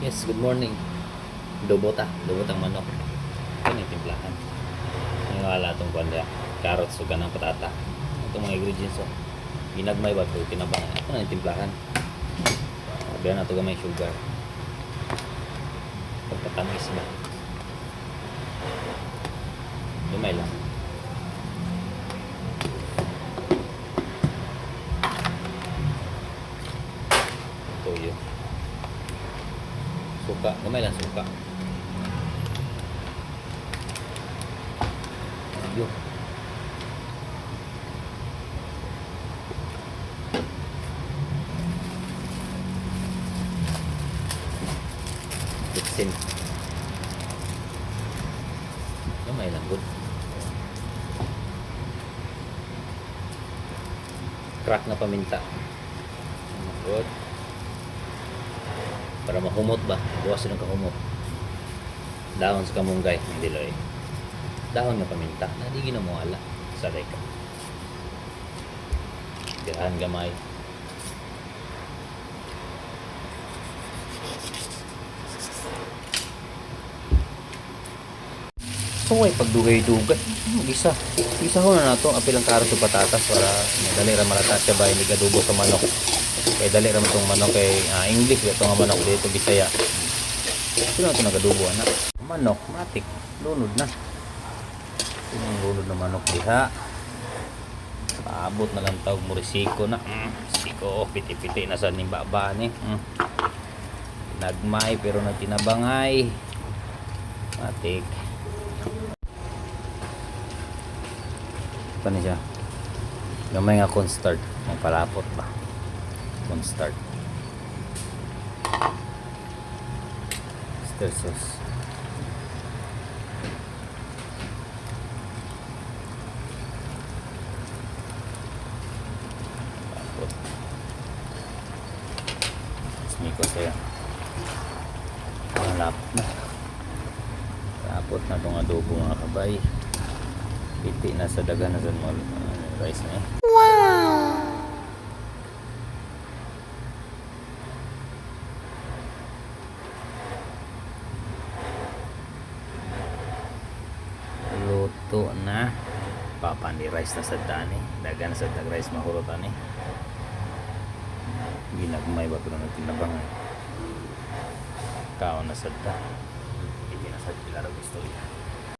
Yes, good morning. Dubotang manok. Ito yung timplahan. Yung wala itong kwanda. Carrots o ganang patata. Itong mga ingredients. Oh. Ginagmay ba ito? Tinabang. Ito na yung timplahan. Sabihan na ito gamay sugar. Pagpatamis ba? Lumay lang. Toyo. Suka. Gamay lang suka. Yun. Bitsin. Gamay lang good. Crack na paminta. Good. Para mahumot ba? Buwasin ng kahumot. Dahon sa kamunggay. Hindi loy. Dahon nga paminta. Hindi ginamuala. Saray ka. Tirahan gamay. So ay pagdugay-dugay. Mag-isa. Isa ko na nato. Apil ang karot o patatas para madali ra malata siya ba. Hindi kadubo sa manok. Kaya dali ra itong manok kay English. Ito nga manok dito Bisaya. Sino ito nagadubo anak? Manok. Matik. Lunod na. Ito yung lunod na manok diha. Paabot na lang tawag murisiko na. Siko. Piti-piti na sa nimbaba ni. Nagmay pero nagtinabangay. Matik. Ano siya? Gamay nga cornstarch. Magpalapot ba? Cornstarch. Stir sauce. Lapot. Smikos na yan. Lapot na. Lapot na itong adobo mga kabay. Piti na sa dagan na sa rice na eh. Wow! Luto na. Papandi rice na sa dani. Dagan na sa dag rice mahurutan eh. Ginagmay ba pero nagtinabang eh. Kao na sa da. Hindi na sa pilar gusto yan.